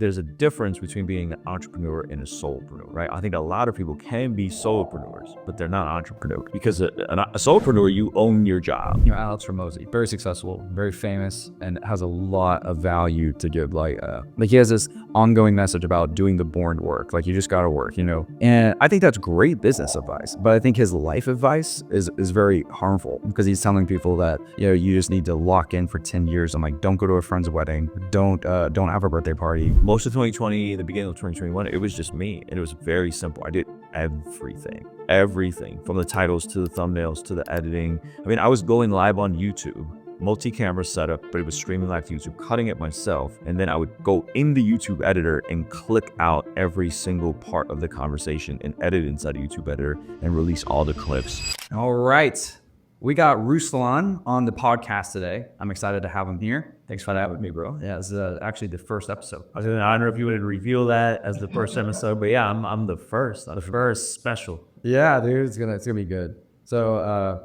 there's a difference between being an entrepreneur and a solopreneur, right? I think a lot of people can be solopreneurs, but they're not entrepreneurs because a solopreneur, you own your job. Alex Ramosi, very successful, very famous, and has a lot of value to give. Like he has this ongoing message about doing the boring work. Like you just gotta work, And I think that's great business advice, but I think his life advice is very harmful because he's telling people that, you just need to lock in for 10 years. I'm like, don't go to a friend's wedding. Don't have a birthday party. Most of 2020, the beginning of 2021, it was just me. And it was very simple. I did everything from the titles to the thumbnails to the editing. I mean, I was going live on YouTube, multi-camera setup, but it was streaming live to YouTube, cutting it myself. And then I would go in the YouTube editor and click out every single part of the conversation and edit inside the YouTube editor and release all the clips. All right. We got Ruslan on the podcast today. I'm excited to have him here. Thanks for having me, bro. Yeah, it's actually the first episode. I don't know if you would reveal that as the first episode, but yeah, I'm the first. I'm the first special. Yeah, dude, it's gonna be good. So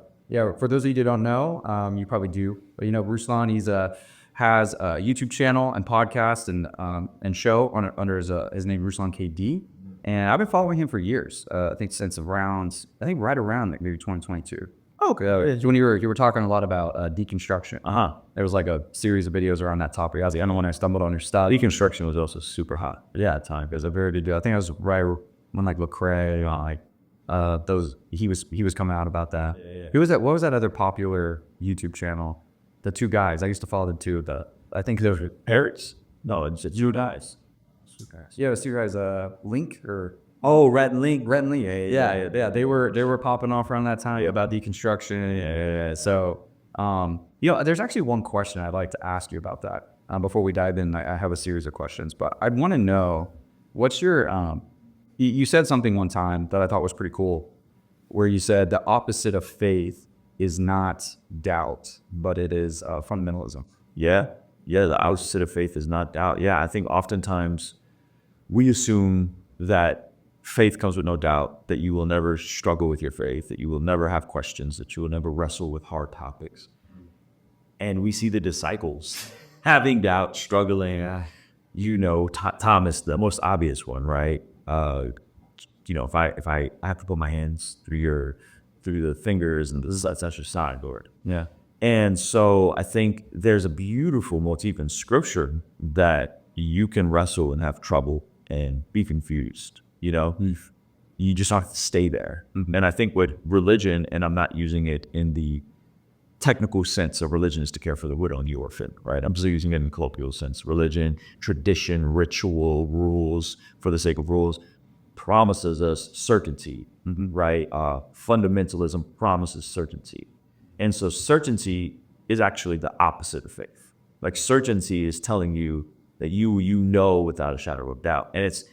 for those of you who don't know, you probably do, but Ruslan, has a YouTube channel and podcast and show under his name Ruslan KD, and I've been following him for years. I think since right around like maybe 2022. Okay. When you were talking a lot about deconstruction. There was like a series of videos around that topic. I was like, I don't know when I stumbled on your stuff. Deconstruction was also super hot at that time because I think I was right when like Lecrae, he was coming out about that. Yeah. Who was that? What was that other popular YouTube channel? The two guys I used to follow the two. I think those were Parrots. No, it's two guys. Yeah, it was two guys. Link or. Oh, Rhett and Link. Yeah. They were popping off around that time about deconstruction. Yeah. So, there's actually one question I'd like to ask you about that. Before we dive in, I have a series of questions, but I'd want to know what's your. You said something one time that I thought was pretty cool, where you said the opposite of faith is not doubt, but it is fundamentalism. Yeah. The opposite of faith is not doubt. Yeah, I think oftentimes we assume that faith comes with no doubt, that you will never struggle with your faith, that you will never have questions, that you will never wrestle with hard topics. And we see the disciples having doubt, struggling. Thomas, the most obvious one, right? If I have to put my hands through the fingers and that's your side, Lord. Yeah. And so I think there's a beautiful motif in scripture that you can wrestle and have trouble and be confused. You just have to stay there. Mm-hmm. And I think with religion, and I'm not using it in the technical sense of religion is to care for the widow and the orphan, right? I'm just using it in colloquial sense. Religion, tradition, ritual, rules for the sake of rules promises us certainty, right? Fundamentalism promises certainty. And so certainty is actually the opposite of faith. Like certainty is telling you that you know without a shadow of doubt. And it's,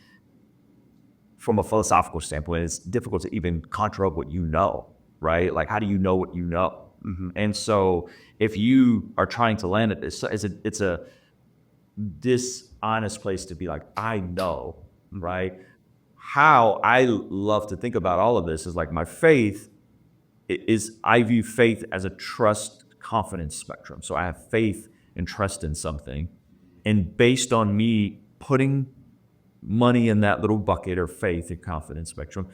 from a philosophical standpoint, it's difficult to even conjure up what you know, right? Like, how do you know what you know? Mm-hmm. And so if you are trying to land at this, it's a dishonest place to be like, I know, right? How I love to think about all of this is like my faith is, I view faith as a trust confidence spectrum. So I have faith and trust in something. And based on me putting money in that little bucket or faith and confidence spectrum,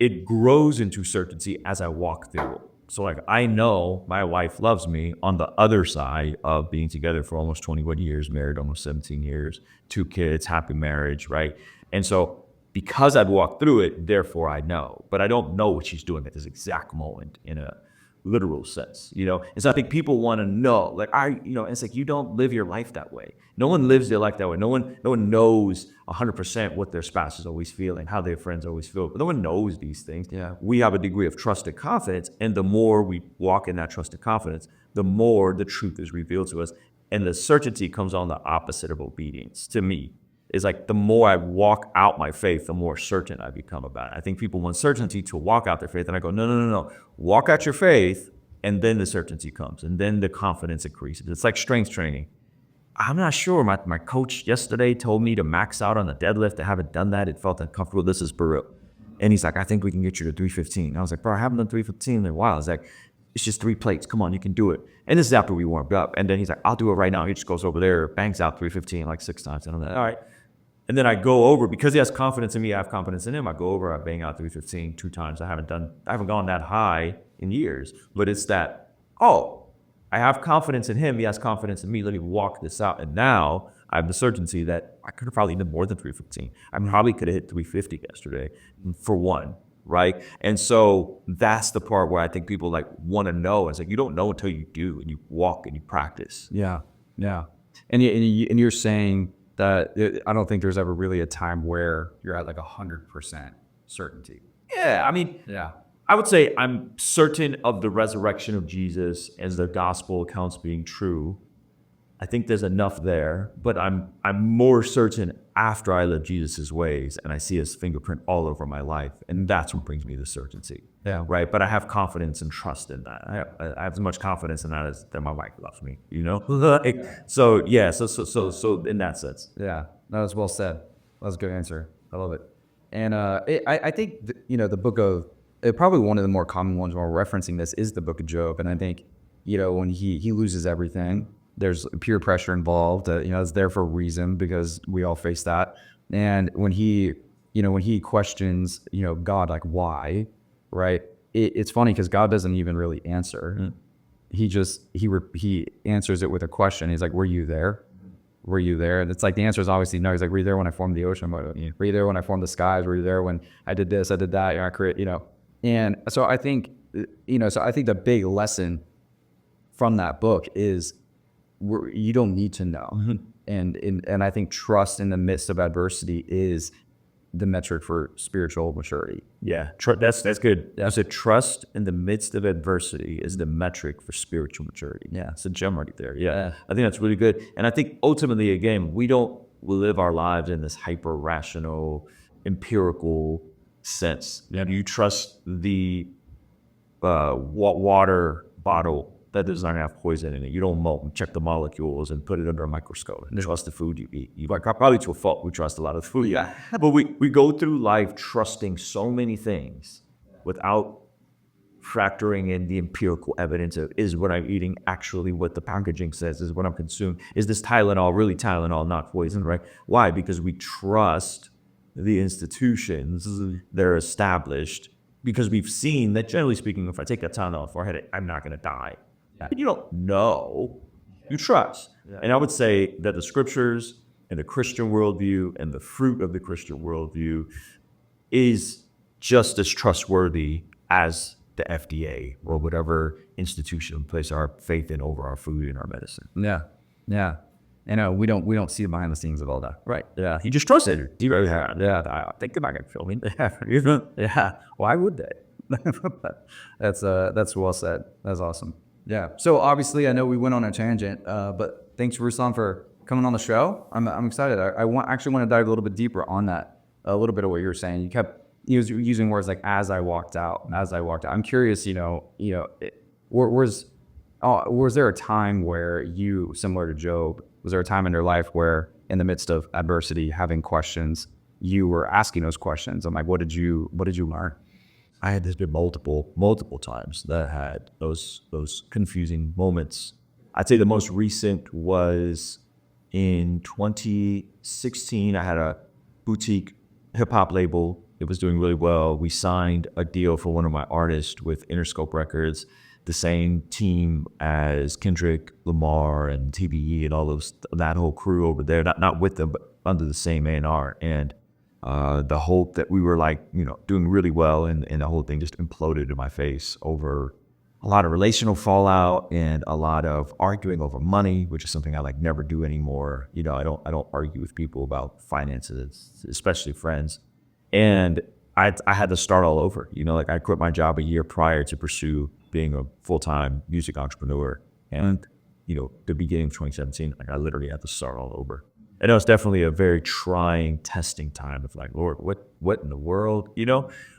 it grows into certainty as I walk through it. So like, I know my wife loves me on the other side of being together for almost 21 years, married almost 17 years, 2 kids, happy marriage, right? And so because I've walked through it, therefore I know, but I don't know what she's doing at this exact moment in a literal sense, And so I think people want to know, like, it's like, you don't live your life that way. No one lives their life that way. No one knows 100% what their spouse is always feeling, how their friends always feel. But no one knows these things. Yeah. We have a degree of trust and confidence, and the more we walk in that trust and confidence, the more the truth is revealed to us. And the certainty comes on the opposite of obedience, to me. Is like the more I walk out my faith, the more certain I become about it. I think people want certainty to walk out their faith, and I go, no. Walk out your faith, and then the certainty comes, and then the confidence increases. It's like strength training. I'm not sure. My coach yesterday told me to max out on the deadlift. I haven't done that. It felt uncomfortable. This is for real. And he's like, I think we can get you to 315. I was like, bro, I haven't done 315 in a while. He's like, it's just 3 plates. Come on, you can do it. And this is after we warmed up. And then he's like, I'll do it right now. He just goes over there, bangs out 315 like 6 times. And I'm like, all right. And then I go over, because he has confidence in me, I have confidence in him. I go over, I bang out 315 2 times. I haven't gone that high in years. But it's that, oh, I have confidence in him. He has confidence in me. Let me walk this out. And now I have the certainty that I could have probably done more than 315. I probably could have hit 350 yesterday for one. Right. And so that's the part where I think people like want to know. It's like, you don't know until you do, and you walk and you practice. Yeah, yeah. And you're saying that I don't think there's ever really a time where you're at like 100% certainty. Yeah. I mean, Yeah. I would say I'm certain of the resurrection of Jesus as the gospel accounts being true. I think there's enough there, but I'm more certain after I live Jesus's ways and I see his fingerprint all over my life, and that's what brings me the certainty. Yeah. Right. But I have confidence and trust in that. I have as much confidence in that as that my wife loves me. Like, so yeah. So in that sense. Yeah, that was well said. That was a good answer. I love it. And I think the book of probably one of the more common ones when we're referencing this is the book of Job. And I think when he loses everything, there's peer pressure involved. It's there for a reason because we all face that. And when he questions God, like why, right? It's funny because God doesn't even really answer. He answers it with a question. He's like, were you there? Were you there? And it's like the answer is obviously no. He's like, were you there when I formed the ocean? Were you there when I formed the skies? Were you there when I did this? I did that. I create. And so I think the big lesson from that book is you don't need to know. And I think trust in the midst of adversity is the metric for spiritual maturity. Yeah, that's good. That's a trust in the midst of adversity is the metric for spiritual maturity. Yeah, it's a gem right there. Yeah, I think that's really good. And I think ultimately, again, we live our lives in this hyper rational, empirical sense. You trust the water bottle that does not have poison in it. You don't check the molecules and put it under a microscope. And trust the food you eat. Probably to a fault, we trust a lot of food. Yeah. But we go through life trusting so many things without factoring in the empirical evidence of, is what I'm eating actually what the packaging says, is what I'm consuming. Is this Tylenol really Tylenol, not poison, right? Why? Because we trust the institutions that are established, because we've seen that, generally speaking, if I take that Tylenol for a headache, I'm not going to die. But you don't know, you trust. And I would say that the scriptures and the Christian worldview and the fruit of the Christian worldview is just as trustworthy as the FDA or whatever institution place our faith in over our food and our medicine. Yeah, yeah. We don't see the behind the scenes of all that. Right. Yeah. He just trusted it. Yeah. I think they're not going to film me. Yeah. Why would they? That's well said. That's awesome. Yeah. So obviously, I know we went on a tangent, but thanks, Ruslan, for coming on the show. I'm excited. I actually want to dive a little bit deeper on that. A little bit of what you were saying. You kept using words like "as I walked out." I'm curious. Was there a time where you, similar to Job, was there a time in your life where, in the midst of adversity, having questions, you were asking those questions? I'm like, what did you learn? There's been multiple times that I had those confusing moments. I'd say the most recent was in 2016. I had a boutique hip hop label. It was doing really well. We signed a deal for one of my artists with Interscope Records, the same team as Kendrick Lamar and TBE and all that whole crew over there. Not with them, but under the same A&R. And the hope that we were doing really well, and the whole thing just imploded in my face over a lot of relational fallout and a lot of arguing over money, which is something I never do anymore. I don't argue with people about finances, especially friends. And I had to start all over. I quit my job a year prior to pursue being a full-time music entrepreneur. And the beginning of 2017, I literally had to start all over. And it was definitely a very trying, testing time of Lord, what in the world,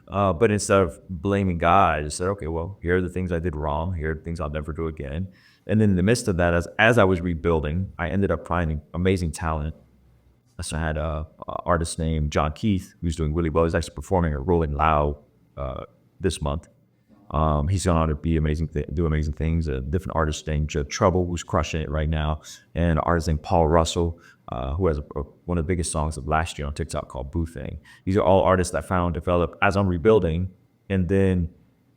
But instead of blaming God, I just said, okay, well, here are the things I did wrong. Here are the things I'll never do again. And then in the midst of that, as I was rebuilding, I ended up finding amazing talent. So I had an artist named John Keith, who's doing really well. He's actually performing at Rolling Loud this month. He's gone on to be do amazing things. A different artist named Joe Trouble, who's crushing it right now, and an artist named Paul Russell, who has one of the biggest songs of last year on TikTok called Boo Thing. These are all artists that I found develop as I'm rebuilding. And then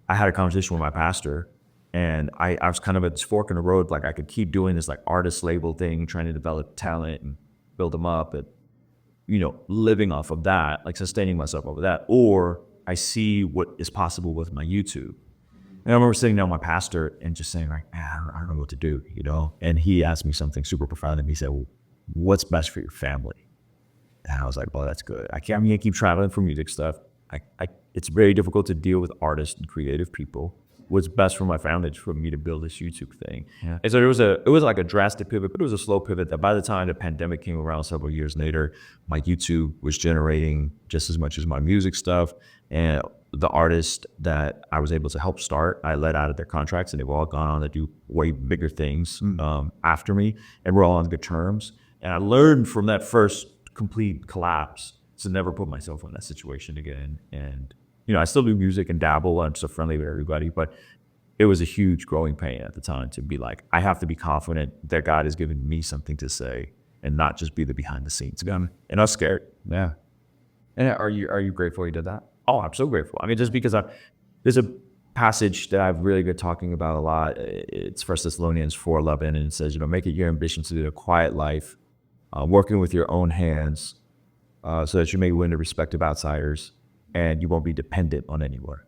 I had a conversation with my pastor, and I was kind of at this fork in the road. Like I could keep doing this like artist label thing, trying to develop talent and build them up, and living off of that, like sustaining myself over that, or I see what is possible with my YouTube. And I remember sitting down with my pastor and just saying like, man, I don't know what to do, And he asked me something super profound, and he said, well, what's best for your family? And I was like, well, that's good. I can't keep traveling for music stuff. It's very difficult to deal with artists and creative people. What's best for my family is for me to build this YouTube thing. Yeah. And so it was like a drastic pivot, but it was a slow pivot that by the time the pandemic came around several years later, my YouTube was generating just as much as my music stuff. And the artists that I was able to help start, I let out of their contracts, and they've all gone on to do way bigger things after me, and we're all on good terms. And I learned from that first complete collapse to never put myself in that situation again. And I still do music and dabble. I'm so friendly with everybody, but it was a huge growing pain at the time to be like, I have to be confident that God has given me something to say and not just be the behind the scenes guy. And I was scared. Yeah. And are you grateful you did that? Oh, I'm so grateful. I mean, just because there's a passage that I've really been talking about a lot. It's 1 Thessalonians 4:11, and it says, make it your ambition to lead a quiet life, working with your own hands, so that you may win the respect of outsiders, and you won't be dependent on anyone.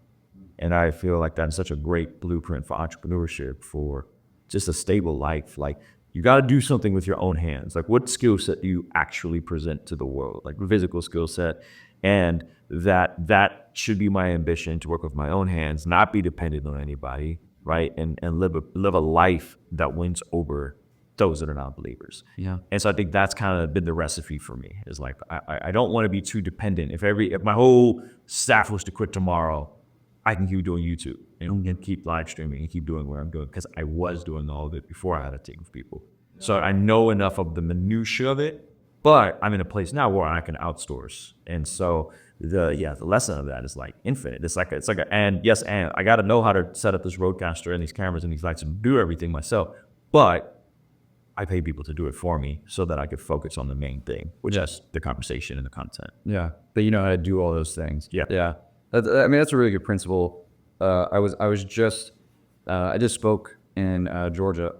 And I feel like that's such a great blueprint for entrepreneurship, for just a stable life. Like, you got to do something with your own hands. Like, what skill set do you actually present to the world? Like, a physical skill set. And that should be my ambition, to work with my own hands, not be dependent on anybody, right? And live a life that wins over those that are not believers. Yeah. And so I think that's kind of been the recipe for me, is like, I don't want to be too dependent. If my whole staff was to quit tomorrow, I can keep doing YouTube and keep live streaming and keep doing what I'm doing, because I was doing all of it before I had a team of people. So I know enough of the minutia of it, but I'm in a place now where I can outsource. And so the lesson of that is like infinite. And I got to know how to set up this roadcaster and these cameras and these lights and do everything myself. But I pay people to do it for me so that I could focus on the main thing, which is the conversation and the content. Yeah. But you know how to do all those things. Yeah. Yeah. I mean, that's a really good principle. I just spoke in Georgia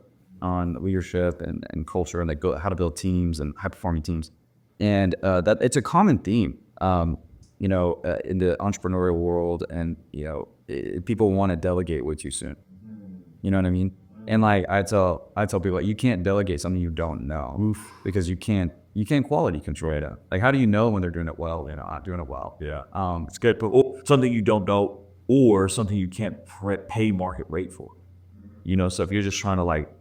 on leadership and culture, and how to build teams and high performing teams. And that it's a common theme, in the entrepreneurial world, and people want to delegate way too soon. You know what I mean? And like I tell people, like, you can't delegate something you don't know. Because you can't quality control it. Like, how do you know when they're doing it well, they're not doing it well? Yeah. It's good, but something you don't know, or something you can't pay market rate for. So if you're just trying to like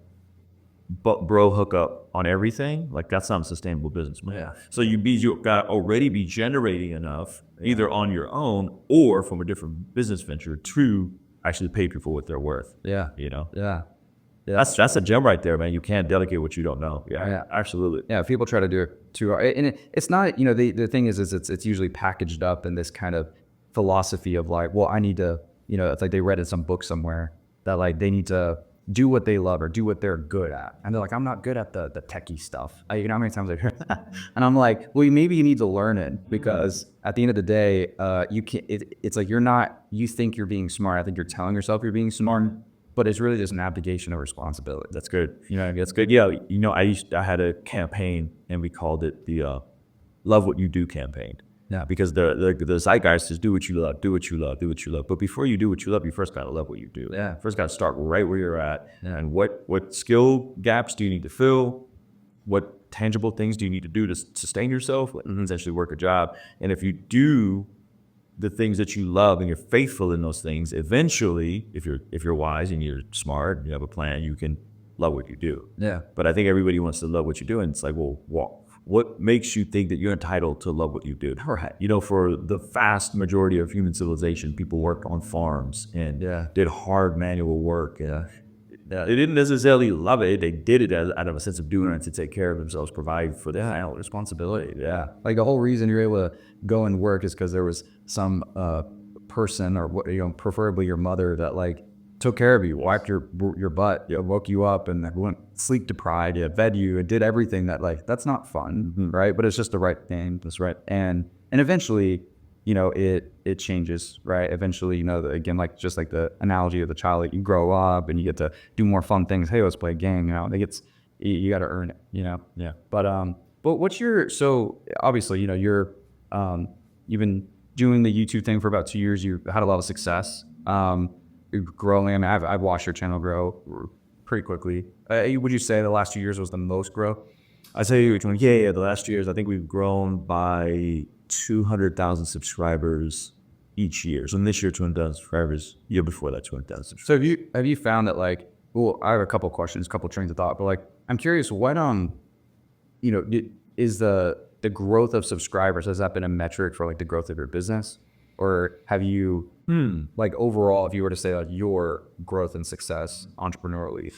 bro hook up on everything, like, that's not a sustainable business. Yeah. So you got to already be generating enough, either on your own or from a different business venture, to actually pay people what they're worth. Yeah. Yeah. That's a gem right there, man. You can't delegate what you don't know. Yeah. Absolutely. Yeah, people try to do it too hard, and it's not. The thing is it's usually packaged up in this kind of philosophy of like, well, I need to. It's like they read in some book somewhere that like they need to do what they love or do what they're good at, and they're like, I'm not good at the techie stuff. How many times I've heard that? And I'm like, well, maybe you need to learn it, because at the end of the day, you can't. It's like you're not. You think you're being smart. I think you're telling yourself you're being smart. But it's really just an abdication of responsibility. That's good. That's good. Yeah. I had a campaign, and we called it the Love What You Do campaign. Yeah. Because the zeitgeist is do what you love, do what you love, do what you love. But before you do what you love, you first got to love what you do. Yeah. First got to start right where you're at. Yeah. And what skill gaps do you need to fill? What tangible things do you need to do to sustain yourself? Essentially work a job. And if you do the things that you love and you're faithful in those things, eventually, if you're wise and you're smart and you have a plan, you can love what you do. Yeah. But I think everybody wants to love what you do, and it's like, well, what makes you think that you're entitled to love what you do? Right. For the vast majority of human civilization, people worked on farms and did hard manual work. They didn't necessarily love it. They did it out of a sense of doing it to take care of themselves, provide for their family, responsibility. Yeah. Like the whole reason you're able to go and work is because there was some person, or preferably your mother, that like took care of you, wiped your butt, woke you up, and went sleep deprived, fed you, and did everything that, like, that's not fun, right? But it's just the right thing. That's right. And eventually, it changes, right? Eventually, again, like just like the analogy of the child, like you grow up and you get to do more fun things. Hey, let's play a game. You got to earn it. Yeah. But what's so obviously, you've been doing the YouTube thing for about 2 years. You've had a lot of success. You're growing. I mean, I've watched your channel grow pretty quickly. Would you say the last 2 years was the most growth? I say, yeah. The last 2 years, I think we've grown by 200,000 subscribers each year. So this year, 200,000 subscribers. Year before that, 200,000 subscribers. So have you found that, like, well, I have a couple questions, a couple trains of thought, but like, I'm curious, what is the growth of subscribers, has that been a metric for like the growth of your business? Or have you, like, overall, if you were to say like your growth and success entrepreneurially?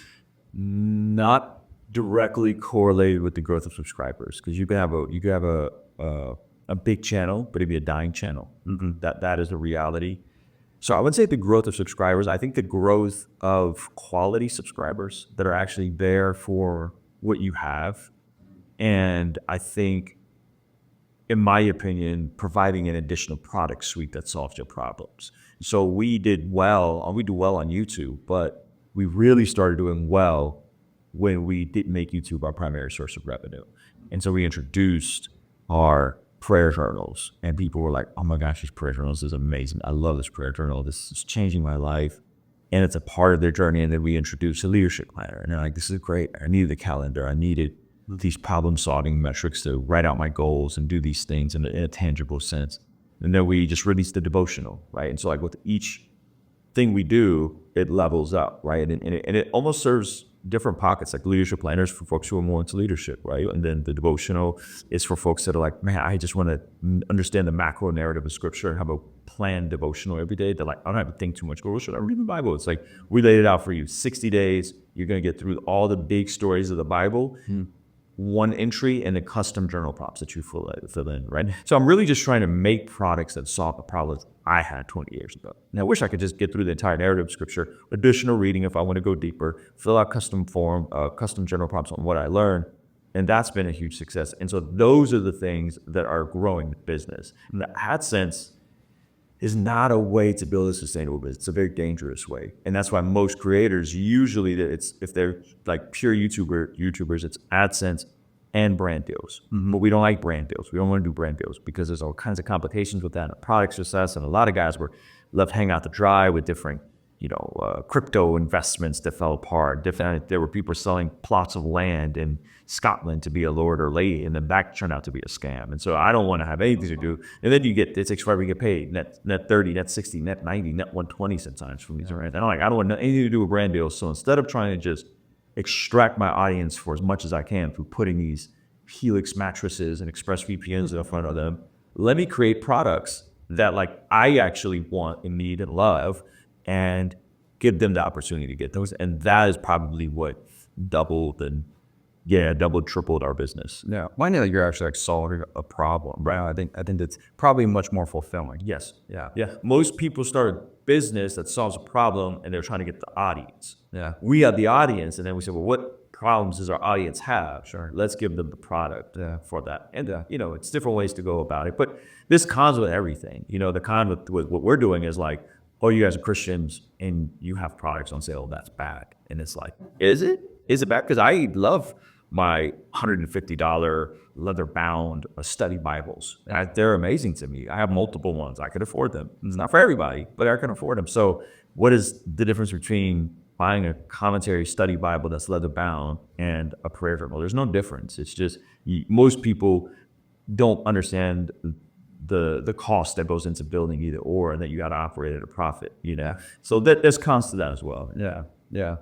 Not directly correlated with the growth of subscribers, because you can have a big channel, but it'd be a dying channel. That is a reality. So I would say the growth of subscribers. I think the growth of quality subscribers that are actually there for what you have, and I think, in my opinion, providing an additional product suite that solves your problems. So we do well on YouTube, but we really started doing well when we didn't make YouTube our primary source of revenue. And so we introduced our prayer journals, and people were like, oh my gosh, these prayer journals is amazing. I love this prayer journal. This is changing my life. And it's a part of their journey. And then we introduced a leadership planner, and they're like, this is great. I needed a calendar. I needed these problem-solving metrics to write out my goals and do these things in a tangible sense. And then we just released the devotional, right? And so, like, with each thing we do, it levels up, right? And it almost serves different pockets, like leadership planners for folks who are more into leadership, right? And then the devotional is for folks that are like, man, I just want to understand the macro narrative of scripture and have a planned devotional every day. They're like, I don't have to think too much. Go, should I read the Bible? It's like, we laid it out for you. 60 days, you're going to get through all the big stories of the Bible. One entry and the custom journal prompts that you fill in, right? So I'm really just trying to make products that solve the problems I had 20 years ago. And I wish I could just get through the entire narrative of scripture, additional reading if I want to go deeper, fill out custom journal prompts on what I learned. And that's been a huge success. And so those are the things that are growing the business. And the AdSense is not a way to build a sustainable business. It's a very dangerous way. And that's why most creators, usually, if they're like pure YouTubers, it's AdSense and brand deals. But we don't like brand deals. We don't want to do brand deals because there's all kinds of complications with that, and product success. And a lot of guys were left hanging out to dry with different, crypto investments that fell apart. There were people selling plots of land in Scotland to be a lord or lady, and then that turned out to be a scam. And so I don't want to have anything to do. And then it takes forever to get paid. Net 30, net 60, net 90, net 120 sometimes from these. Right? And I don't want anything to do with brand deals. So instead of trying to just extract my audience for as much as I can through putting these Helix mattresses and Express VPNs in front of them, let me create products that, like, I actually want and need and love, and give them the opportunity to get those. And that is probably what doubled, tripled our business. Yeah, I know that you're actually like solving a problem, right? I think that's probably much more fulfilling. Yes. Yeah. Most people start a business that solves a problem, and they're trying to get the audience. Yeah. We have the audience, and then we say, well, what problems does our audience have? Sure. Let's give them the product for that. And it's different ways to go about it. But this cons with everything. The con with what we're doing is like, oh, you guys are Christians and you have products on sale. That's bad. And it's like, is it? Is it bad? Because I love my $150 leather-bound study Bibles. They're amazing to me. I have multiple ones. I could afford them. It's not for everybody, but I can afford them. So what is the difference between buying a commentary study Bible that's leather-bound and a prayer journal? There's no difference. It's just most people don't understand the cost that goes into building either or, and that you got to operate at a profit, So there's cons to that as well. Yeah.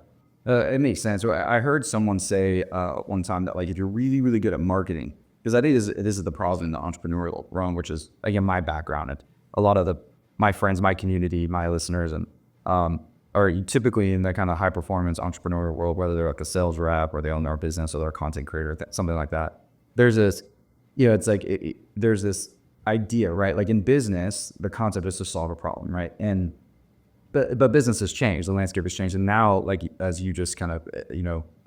It makes sense. I heard someone say one time that, like, if you're really, really good at marketing, because I think this is the problem in the entrepreneurial realm, which is, again, my background, and a lot of my friends, my community, my listeners, and are typically in that kind of high performance entrepreneurial world, whether they're like a sales rep or they own their business or they're a content creator, something like that. There's this, it's like there's this idea, right? Like in business, the concept is to solve a problem, right? And but business has changed, the landscape has changed, and now, like as you just kind of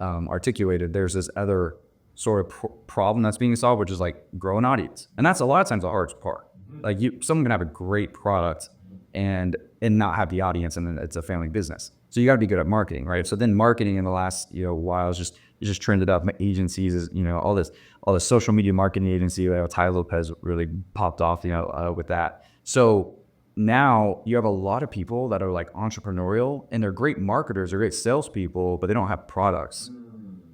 articulated, there's this other sort of problem that's being solved, which is like grow an audience, and that's a lot of times the hardest part. Like someone can have a great product and not have the audience, and then it's a family business. So you got to be good at marketing, right? So then marketing in the last while is just trended up. Agencies is all this social media marketing agency. Ty Lopez really popped off with that. So now you have a lot of people that are like entrepreneurial, and they're great marketers, they're great salespeople, but they don't have products.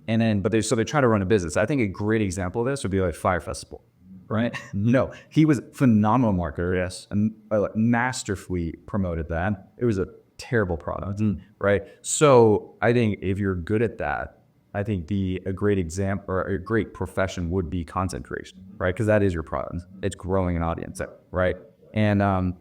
And then they try to run a business. I think a great example of this would be like Fire Festival, right? No, he was a phenomenal marketer, yes, and masterfully promoted that. It was a terrible product, right? So I think if you're good at that, I think a great example or a great profession would be content creation, right? Because that is your product. It's growing an audience, right? And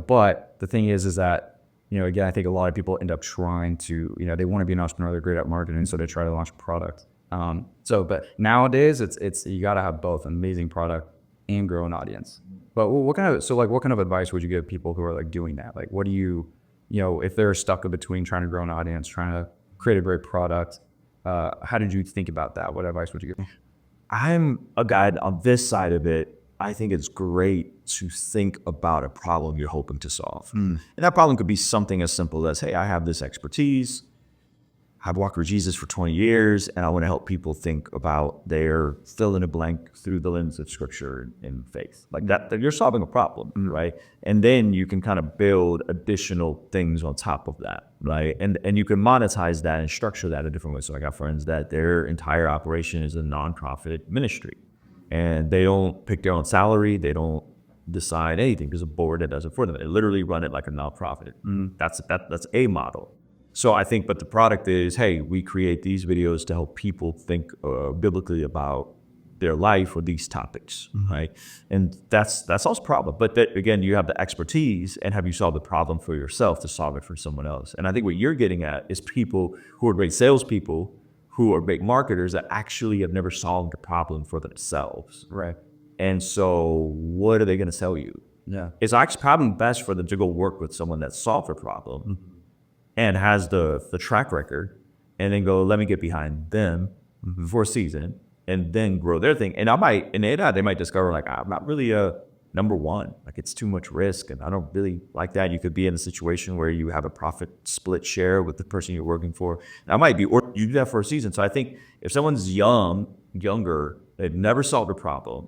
but the thing is that again, I think a lot of people end up trying to they want to be an entrepreneur, they're great at marketing, so they try to launch a product. But nowadays it's you got to have both an amazing product and grow an audience. But what kind of advice would you give people who are like doing that? Like, what do you if they're stuck in between trying to grow an audience, trying to create a great product? How did you think about that? What advice would you give? I'm a guy on this side of it. I think it's great to think about a problem you're hoping to solve. And that problem could be something as simple as, hey, I have this expertise. I've walked with Jesus for 20 years, and I want to help people think about their fill in a blank through the lens of scripture and faith. Like that you're solving a problem, right? And then you can kind of build additional things on top of that, right? And you can monetize that and structure that a different way. So I got friends that their entire operation is a nonprofit ministry, and they don't pick their own salary. They don't decide anything. There's a board that does it for them. They literally run it like a nonprofit. That's a model. So I think, but the product is, hey, we create these videos to help people think biblically about their life or these topics, right? And that's also a problem. But that, again, you have the expertise, and have you solved the problem for yourself to solve it for someone else? And I think what you're getting at is people who are great salespeople, who are great marketers that actually have never solved a problem for themselves. Right. And so what are they going to sell you? Yeah. It's actually probably best for them to go work with someone that solved a problem and has the track record, and then go, let me get behind them for a season and then grow their thing. And they might discover, like, I'm not really a number one. Like, it's too much risk, and I don't really like that. You could be in a situation where you have a profit split share with the person you're working for. That might be, or you do that for a season. So I think if someone's younger, they've never solved a problem,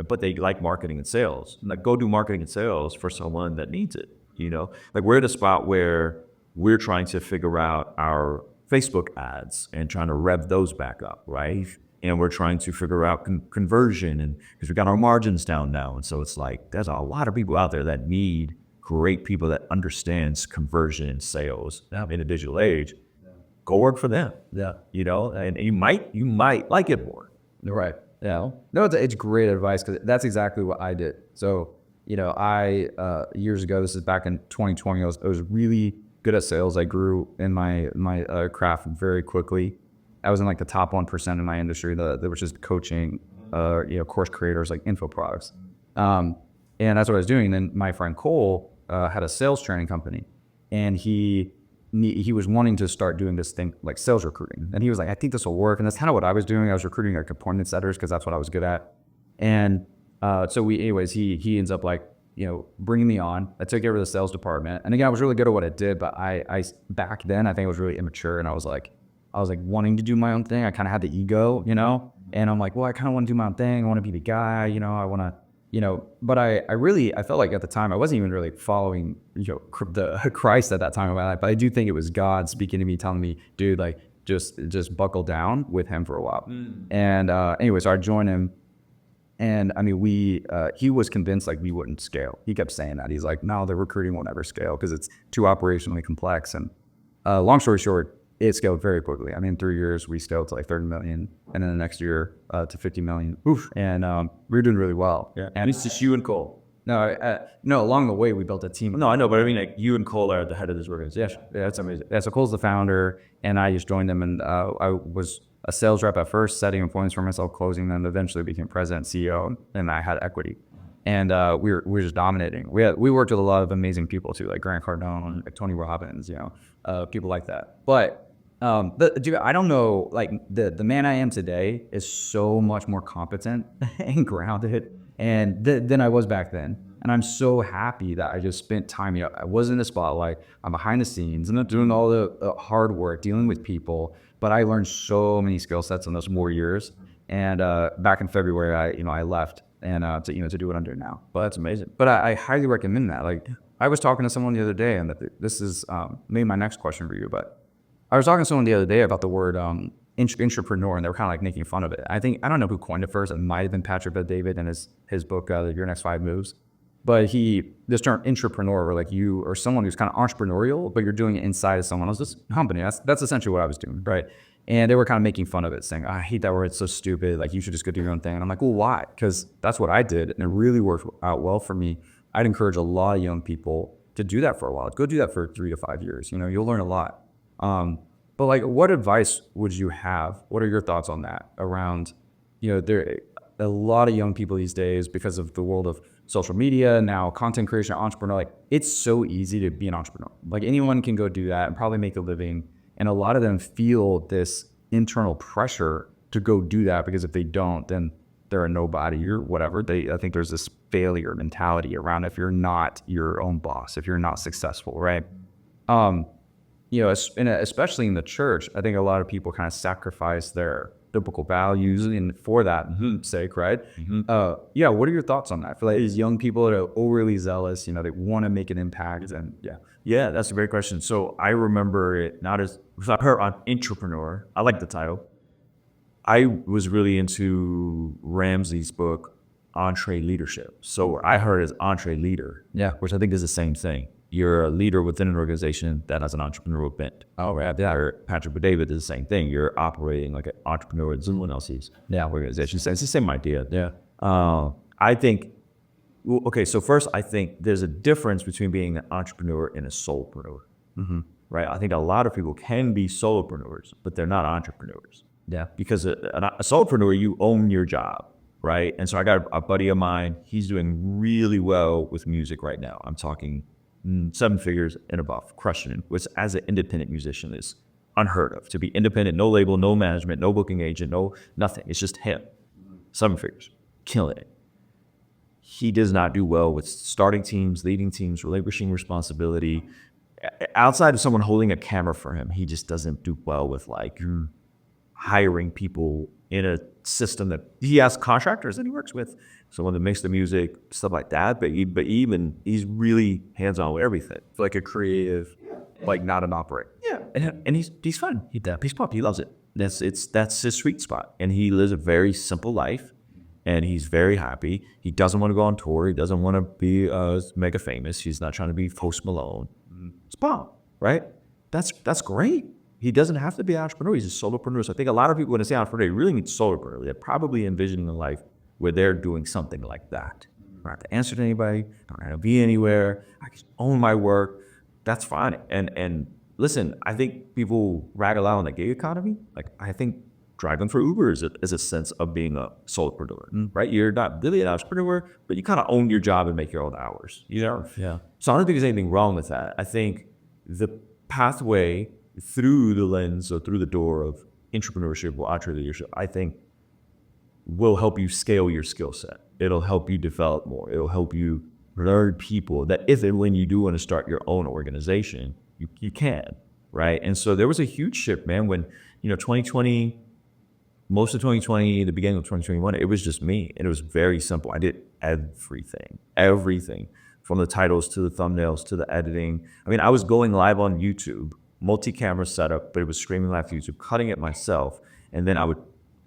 but they like marketing and sales, like, go do marketing and sales for someone that needs it. Like, we're at a spot where we're trying to figure out our Facebook ads and trying to rev those back up, right? And we're trying to figure out conversion, and because we got our margins down now. And so it's like, there's a lot of people out there that need great people that understands conversion and sales in a digital age. Go work for them. Yeah. And you might like it more. Right. Yeah. No, it's great advice, because that's exactly what I did. So, I years ago, this is back in 2020, I was really good at sales. I grew in my craft very quickly. I was in like the top 1% in my industry, which is coaching, course creators, like info products. And that's what I was doing. Then my friend Cole had a sales training company, and he was wanting to start doing this thing like sales recruiting. And he was like, I think this will work. And that's kind of what I was doing. I was recruiting like appointment setters, because that's what I was good at. And so he ends up like, bringing me on. I took over the sales department. And again, I was really good at what I did, but I back then, I think I was really immature, and I was like wanting to do my own thing. I kind of had the ego, and I'm like, well, I kind of want to do my own thing. I want to be the guy, I want to, but I felt like at the time I wasn't even really following, the Christ at that time of my life. But I do think it was God speaking to me, telling me, dude, like, just buckle down with him for a while. And anyway, so I joined him. And I mean, he was convinced like we wouldn't scale. He kept saying that. He's like, no, the recruiting won't ever scale because it's too operationally complex. And long story short, it scaled very quickly. I mean, in 3 years, we scaled to like 30 million. And then the next year to 50 million. Oof. And we were doing really well. Yeah. And it's just you and Cole. No, along the way, we built a team. No, I know, but I mean, like, you and Cole are at the head of this organization. Yeah, that's amazing. Yeah, so Cole's the founder, and I just joined them, and I was a sales rep at first, setting appointments for myself, closing them, eventually became president, CEO, and I had equity. and we were just dominating. We worked with a lot of amazing people too, like Grant Cardone, like Tony Robbins, people like that. But dude, I don't know, like the man I am today is so much more competent and grounded, and than I was back then. And I'm so happy that I just spent time. I was in the spotlight. I'm behind the scenes. I'm not doing all the hard work, dealing with people. But I learned so many skill sets in those 4 years. And back in February, I left and to do what I'm doing now. Well, that's amazing. But I highly recommend that. Like I was talking to someone the other day, and this is maybe my next question for you. But I was talking to someone the other day about the word entrepreneur, and they were kind of like making fun of it. I don't know who coined it first. It might have been Patrick Bet-David in his book, Your Next 5 Moves. But this term entrepreneur, or like you or someone who's kind of entrepreneurial, but you're doing it inside of someone else's company. That's essentially what I was doing, right? And they were kind of making fun of it, saying, I hate that word, it's so stupid. Like, you should just go do your own thing. And I'm like, well, why? Because that's what I did, and it really worked out well for me. I'd encourage a lot of young people to do that for a while. Go do that for 3 to 5 years. You'll learn a lot. But like, what advice would you have? What are your thoughts on that around, there a lot of young people these days, because of the world of social media, now content creation, entrepreneur, like it's so easy to be an entrepreneur. Like anyone can go do that and probably make a living. And a lot of them feel this internal pressure to go do that, because if they don't, then they're a nobody or whatever. I think there's this failure mentality around if you're not your own boss, if you're not successful, right? Especially in the church, I think a lot of people kind of sacrifice their biblical values and for that sake, right? What are your thoughts on that? I feel like these young people that are overly zealous, they want to make an impact, and Yeah, that's a great question. So I remember it not as I heard on entrepreneur. I like the title. I was really into Ramsey's book, Entree Leadership. So I heard as entree leader, which I think is the same thing. You're a leader within an organization that has an entrepreneurial bent. Oh, right. Or Patrick Bet-David is the same thing. You're operating like an entrepreneur in someone else's organization. So it's the same idea. Yeah. I think, so first, I think there's a difference between being an entrepreneur and a solopreneur, right? I think a lot of people can be solopreneurs, but they're not entrepreneurs. Yeah. Because a solopreneur, you own your job, right? And so I got a buddy of mine. He's doing really well with music right now. I'm talking 7 figures and above, crushing it, which as an independent musician is unheard of. To be independent, no label, no management, no booking agent, no nothing. It's just him. 7 figures, killing it. He does not do well with starting teams, leading teams, relinquishing responsibility. Outside of someone holding a camera for him, he just doesn't do well with like hiring people in a system that he has contractors that he works with, someone that makes the music, stuff like that. But he's really hands-on with everything. Like a creative, like not an operator. Yeah, and he's fun. He's pop. He loves it. That's his sweet spot, and he lives a very simple life, and he's very happy. He doesn't want to go on tour. He doesn't want to be mega famous. He's not trying to be Post Malone. It's pop, right? That's great. He doesn't have to be an entrepreneur. He's a solopreneur. So I think a lot of people, when they say entrepreneur, they really mean solopreneur. They're probably envisioning a life where they're doing something like that. I don't have to answer to anybody. I don't have to be anywhere. I can own my work. That's fine. And listen, I think people rag a lot on the gig economy. Like, I think driving for Uber is a sense of being a solopreneur, right? You're not really an entrepreneur, but you kind of own your job and make your own hours. Yeah. So I don't think there's anything wrong with that. I think the pathway through the lens or through the door of entrepreneurship or entrepreneurship, I think will help you scale your skill set. It'll help you develop more. It'll help you learn people that if and when you do want to start your own organization, you can, right? And so there was a huge shift, man, when, 2020, most of 2020, the beginning of 2021, it was just me. And it was very simple. I did everything from the titles to the thumbnails to the editing. I mean, I was going live on YouTube, multi-camera setup, but it was streaming live to YouTube, cutting it myself. And then I would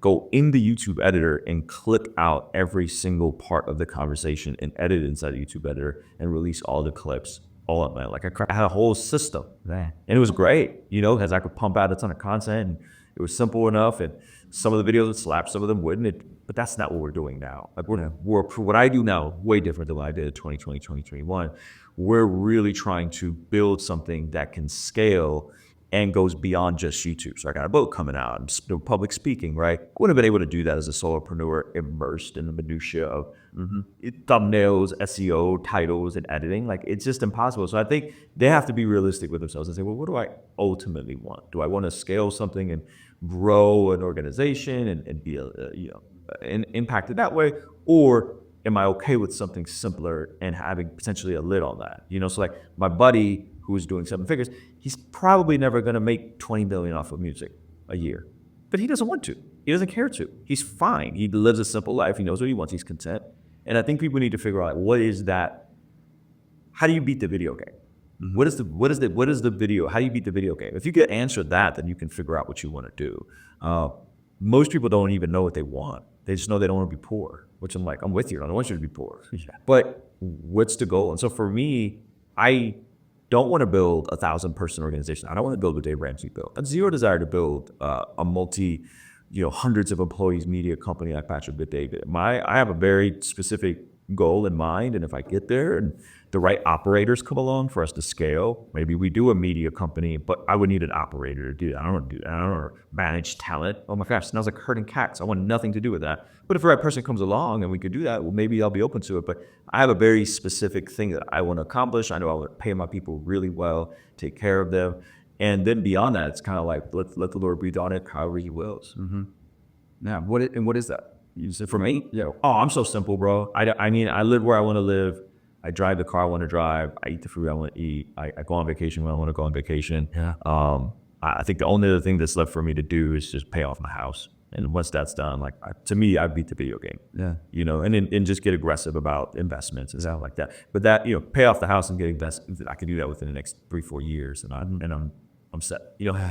go in the YouTube editor and clip out every single part of the conversation and edit inside the YouTube editor and release all the clips all at my, like I had a whole system. And it was great, because I could pump out a ton of content and it was simple enough. And some of the videos would slap, some of them wouldn't. But that's not what we're doing now. Like what I do now, way different than what I did in 2020, 2021. We're really trying to build something that can scale and goes beyond just YouTube. So I got a book coming out. I'm still public speaking, right? I wouldn't have been able to do that as a solopreneur immersed in the minutia of thumbnails, SEO, titles, and editing. Like it's just impossible. So I think they have to be realistic with themselves and say, well, what do I ultimately want? Do I want to scale something and grow an organization and be impacted that way, or am I okay with something simpler and having potentially a lid on that? So like my buddy who is doing 7 figures, he's probably never going to make 20 million off of music a year, but he doesn't want to. He doesn't care to. He's fine. He lives a simple life. He knows what he wants. He's content. And I think people need to figure out what is that? How do you beat the video game? What is the video? How do you beat the video game? If you get answered that, then you can figure out what you want to do. Most people don't even know what they want. They just know they don't want to be poor, which I'm like, I'm with you. I don't want you to be poor. Yeah. But what's the goal? And so for me, I don't want to build 1,000-person organization. I don't want to build what Dave Ramsey built. I have zero desire to build a multi, hundreds of employees media company like Patrick Bet-David. I have a very specific goal in mind, and if I get there and the right operators come along for us to scale, maybe we do a media company, but I would need an operator to do that. I don't want to do that. I don't want to manage talent. Oh my gosh, smells like herding cats. I want nothing to do with that. But if the right person comes along and we could do that, well, maybe I'll be open to it. But I have a very specific thing that I want to accomplish. I know I want to pay my people really well, take care of them. And then beyond that, it's kind of like, let the Lord breathe on it however he wills. Yeah. What is that? You said for me? Yeah. Oh, I'm so simple, bro. I mean, I live where I want to live. I drive the car I want to drive. I eat the food I want to eat. I go on vacation when I want to go on vacation. Yeah. I think the only other thing that's left for me to do is just pay off my house. And once that's done, to me, I beat the video game. Yeah. And just get aggressive about investments and stuff like that. But that, pay off the house and get investments, I can do that within the next 3-4 years, and I'm set.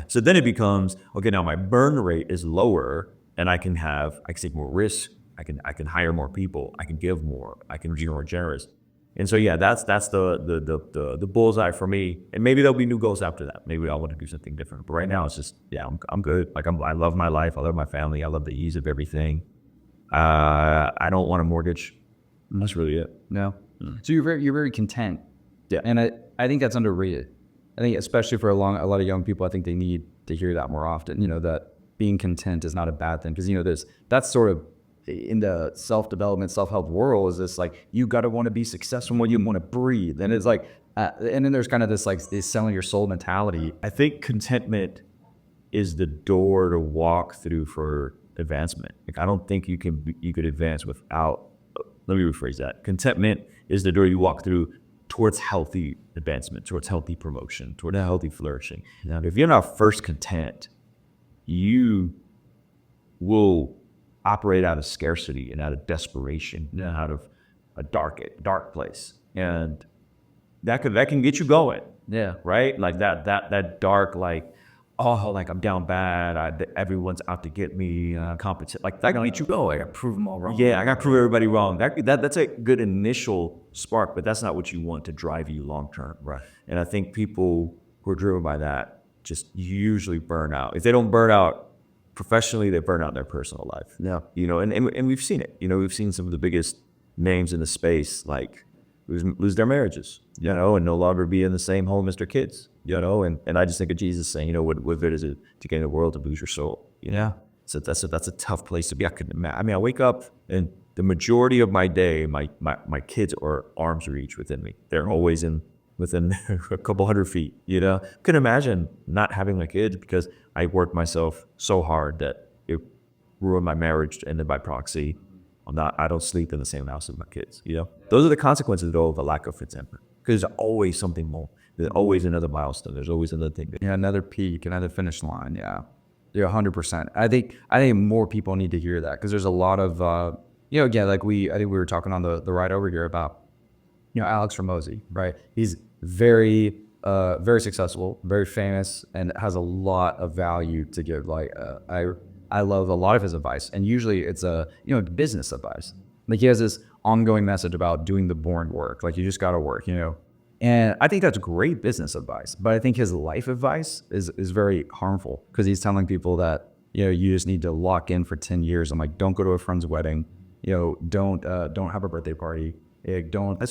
So then it becomes, okay, now my burn rate is lower, and I can take more risk. I can hire more people. I can give more. I can be more generous. And so yeah, that's the bullseye for me. And maybe there'll be new goals after that. Maybe I want to do something different. But right now it's just I'm good. I love my life. I love my family. I love the ease of everything. I don't want a mortgage. That's really it. No. So you're very content. Yeah. And I think that's underrated. I think especially for a lot of young people, I think they need to hear that more often. That being content is not a bad thing, because that's sort of in the self-development, self-help world, is this like, you got to want to be successful when you want to breathe. And it's like, and then there's kind of this selling your soul mentality. I think contentment is the door to walk through for advancement. I don't think you could advance without, let me rephrase that. Contentment is the door you walk through towards healthy advancement, towards healthy promotion, toward a healthy flourishing. Now, if you're not first content, you will operate out of scarcity and out of desperation, and out of a dark place, and that can get you going. Yeah. Right. Like that dark, I'm down bad. Everyone's out to get me. Competent. Like that can get you going. I gotta prove them all wrong. Yeah, I got to prove everybody wrong. That's a good initial spark, but that's not what you want to drive you long term. Right. And I think people who are driven by that just usually burn out. If they don't burn out professionally, they burn out in their personal life. Yeah. And we've seen it. We've seen some of the biggest names in the space lose their marriages, and no longer be in the same home as their kids, and I just think of Jesus saying, what good is it to gain the world to lose your soul? Yeah. So that's a tough place to be. I wake up and the majority of my day, my kids are arm's reach within me. They're always within a couple hundred feet, I can imagine not having my kids because I worked myself so hard that it ruined my marriage, and then by proxy, I don't sleep in the same house as my kids, Those are the consequences, though, of a lack of contentment, because there's always something more. There's always another milestone. There's always another thing. Yeah, another peak, another finish line. Yeah. Yeah, 100%. I think more people need to hear that, because there's a lot of, again, I think we were talking on the ride over here about, Alex Ramosi, right? He's very successful, very famous, and has a lot of value to give. I love a lot of his advice, and usually it's business advice. He has this ongoing message about doing the boring work. You just got to work, And I think that's great business advice, but I think his life advice is very harmful, because he's telling people that, you just need to lock in for 10 years. I'm like, don't go to a friend's wedding, don't have a birthday party, don't.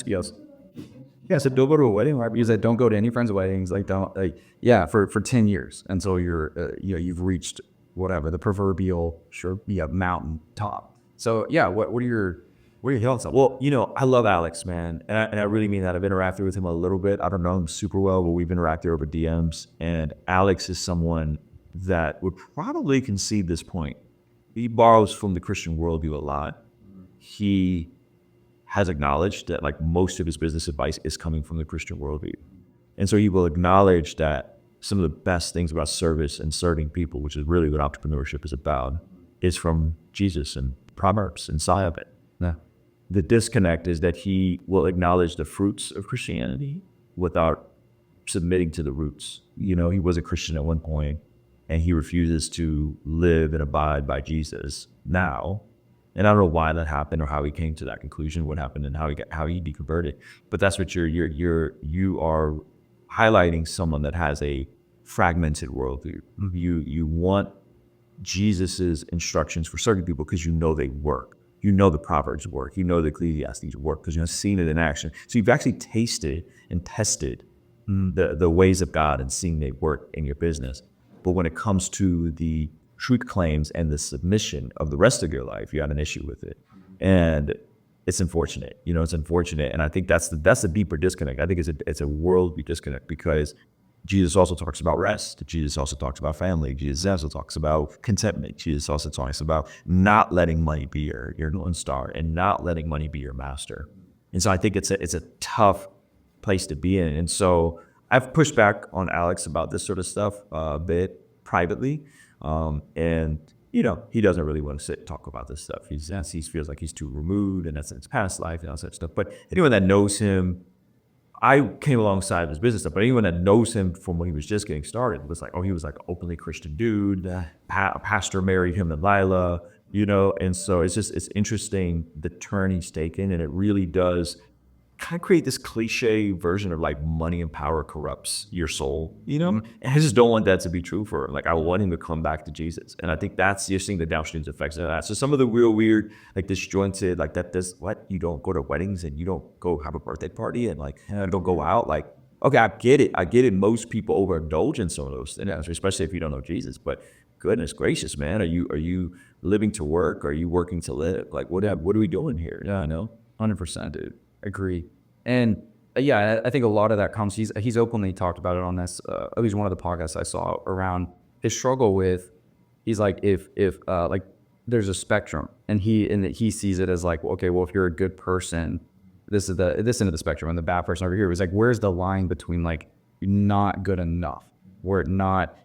Yeah, so don't go to a wedding, right? Because I don't go to any friends' weddings. Like, don't like, yeah, for 10 years until you're, you've reached whatever the proverbial sure, yeah, mountain top. So yeah, what are your thoughts on that? Well, I love Alex, man, and I really mean that. I've interacted with him a little bit. I don't know him super well, but we've interacted over DMs. And Alex is someone that would probably concede this point. He borrows from the Christian worldview a lot. He has acknowledged that like most of his business advice is coming from the Christian worldview. And so he will acknowledge that some of the best things about service and serving people, which is really what entrepreneurship is about, is from Jesus and Proverbs and Solomon. Yeah. The disconnect is that he will acknowledge the fruits of Christianity without submitting to the roots. He was a Christian at one point, and he refuses to live and abide by Jesus now. And I don't know why that happened or how he came to that conclusion, what happened and how he deconverted. But that's what you are highlighting someone that has a fragmented worldview. You want Jesus's instructions for certain people because they work. The Proverbs work. The Ecclesiastes work because you've seen it in action. So you've actually tasted and tested the ways of God and seen they work in your business. But when it comes to the truth claims and the submission of the rest of your life, you had an issue with it. And it's unfortunate. It's unfortunate. And I think that's the deeper disconnect. I think it's a worldview disconnect because Jesus also talks about rest. Jesus also talks about family. Jesus also talks about contentment. Jesus also talks about not letting money be your North Star and not letting money be your master. And so I think it's a tough place to be in. And so I've pushed back on Alex about this sort of stuff a bit privately. And he doesn't really want to sit and talk about this stuff. He feels like he's too removed and that's in his past life and all that stuff. But anyone that knows him, I came alongside of his business stuff, but anyone that knows him from when he was just getting started was like, oh, he was like an openly Christian dude. A pastor married him and Lila, and so it's interesting the turn he's taken, and it really does kind of create this cliche version of like money and power corrupts your soul, And I just don't want that to be true for him. Like I want him to come back to Jesus. And I think you're seeing the downstream effects of that. So some of the real weird, like disjointed, like you don't go to weddings and you don't go have a birthday party and like don't go out. Like, okay, I get it. Most people overindulge in some of those things, especially if you don't know Jesus. But goodness gracious, man, are you living to work? Are you working to live? Like what are we doing here? Yeah, I know. 100%, dude. Agree. And yeah, I think a lot of that comes, he's openly talked about it on this, at least one of the podcasts I saw around his struggle with, he's like, if like there's a spectrum and he sees it as like, okay, well, if you're a good person, this end of the spectrum, and the bad person over here was like, where's the line between like not good enough,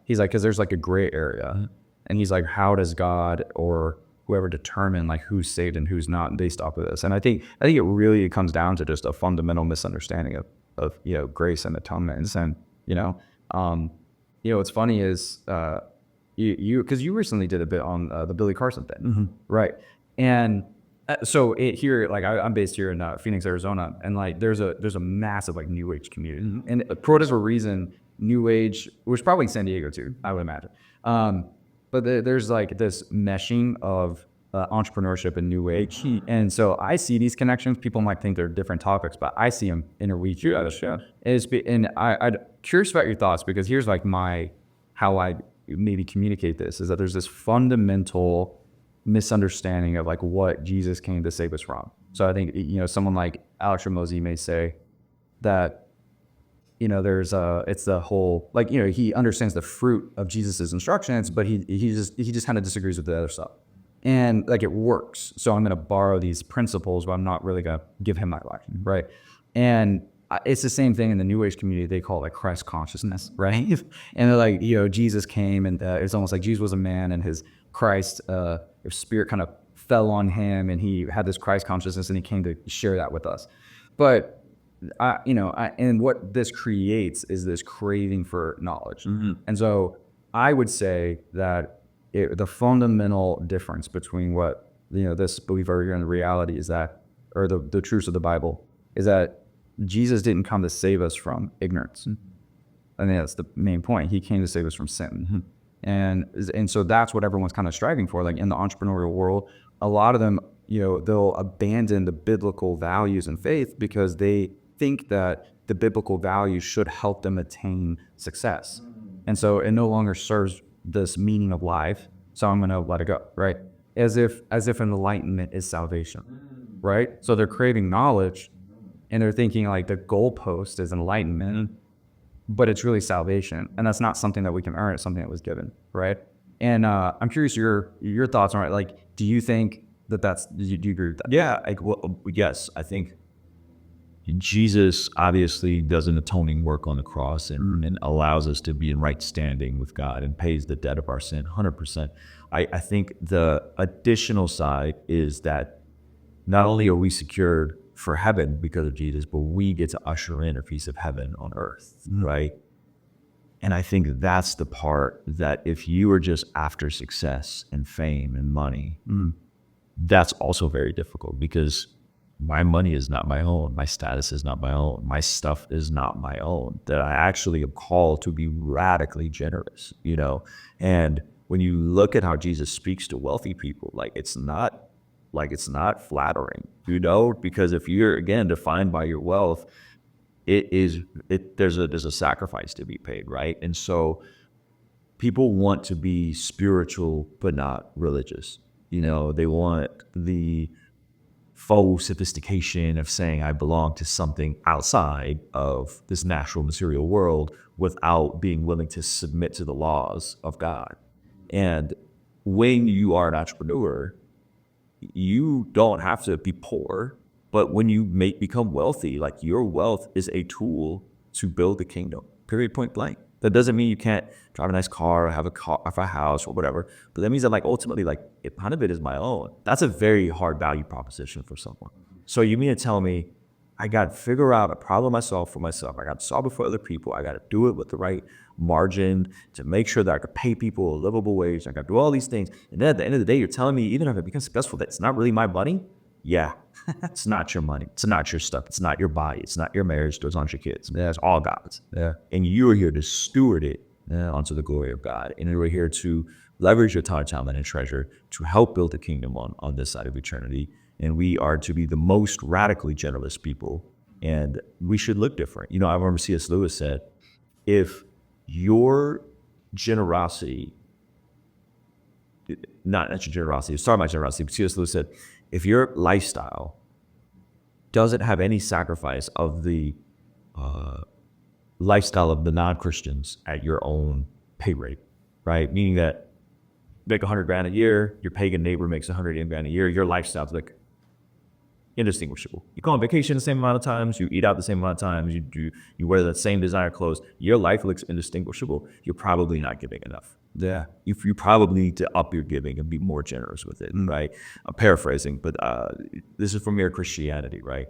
he's like, cause there's like a gray area. And he's like, how does God or whoever determine like who's saved and who's not based off of this? And I think it comes down to just a fundamental misunderstanding of grace and atonement. And what's funny is because you recently did a bit on the Billy Carson thing, right? And so here, like I'm based here in Phoenix, Arizona, and like there's a massive like New Age community, and for whatever reason, New Age, which probably in San Diego too, I would imagine. But there's like this meshing of entrepreneurship and New Age. And so I see these connections. People might think they're different topics, but I see them interweave. Yeah. And I'm curious about your thoughts, because here's like how I maybe communicate this, is that there's this fundamental misunderstanding of like what Jesus came to save us from. So I think, someone like Alex Ramosi may say that, there's it's the whole, like, he understands the fruit of Jesus's instructions, but he just kind of disagrees with the other stuff. And like it works. So I'm going to borrow these principles, but I'm not really going to give him my life. Right. And it's the same thing in the New Age community. They call it like Christ consciousness. Right. And they're like, Jesus came, and it's almost like Jesus was a man, and his Christ, spirit kind of fell on him, and he had this Christ consciousness, and he came to share that with us. But and what this creates is this craving for knowledge. And so I would say that the fundamental difference between what, this belief over here and the reality is that, or the truths of the Bible, is that Jesus didn't come to save us from ignorance. I mean, that's the main point. He came to save us from sin. And so that's what everyone's kind of striving for. Like in the entrepreneurial world, a lot of them, they'll abandon the biblical values and faith because they think that the biblical values should help them attain success. And so it no longer serves this meaning of life. So I'm going to let it go, right? As if enlightenment is salvation, right? So they're craving knowledge and they're thinking like the goalpost is enlightenment, but it's really salvation. And that's not something that we can earn. It's something that was given, right? And I'm curious your thoughts on it. Like, do you think do you agree with that? Yeah, well, yes, I think Jesus obviously does an atoning work on the cross and allows us to be in right standing with God and pays the debt of our sin 100%. I think the additional side is that not only are we secured for heaven because of Jesus, but we get to usher in a piece of heaven on earth, right? And I think that's the part that if you are just after success and fame and money, that's also very difficult because my money is not my own. My status is not my own. My stuff is not my own. That I actually am called to be radically generous, And when you look at how Jesus speaks to wealthy people, it's not flattering, because if you're again defined by your wealth, there's a sacrifice to be paid, right? And so people want to be spiritual but not religious. They want the faux sophistication of saying I belong to something outside of this natural material world without being willing to submit to the laws of God. And when you are an entrepreneur, you don't have to be poor, but when you become wealthy, your wealth is a tool to build the kingdom, period, point blank. That doesn't mean you can't drive a nice car or have a house or whatever, but that means that ultimately none of it is my own. That's a very hard value proposition for someone. So you mean to tell me I got to figure out a problem I solve for myself. I got to solve it for other people. I got to do it with the right margin to make sure that I could pay people a livable wage. I got to do all these things. And then at the end of the day, you're telling me even if I become successful, that it's not really my money? Yeah, it's not your money. It's not your stuff. It's not your body. It's not your marriage. Those aren't your kids. That's all God's. Yeah. And you are here to steward it onto the glory of God. And we're here to leverage your time, talent, and treasure to help build the kingdom on this side of eternity. And we are to be the most radically generous people. And we should look different. I remember C.S. Lewis said, if your generosity, not your generosity, sorry about generosity, but C.S. Lewis said, if your lifestyle doesn't have any sacrifice of the lifestyle of the non-Christians at your own pay rate, right? Meaning that you make $100,000 a year, your pagan neighbor makes $100,000 a year, your lifestyle's indistinguishable. You go on vacation the same amount of times, you eat out the same amount of times, you wear the same designer clothes, your life looks indistinguishable. You're probably not giving enough. Yeah. You probably need to up your giving and be more generous with it, right? I'm paraphrasing, but this is from mere Christianity, right?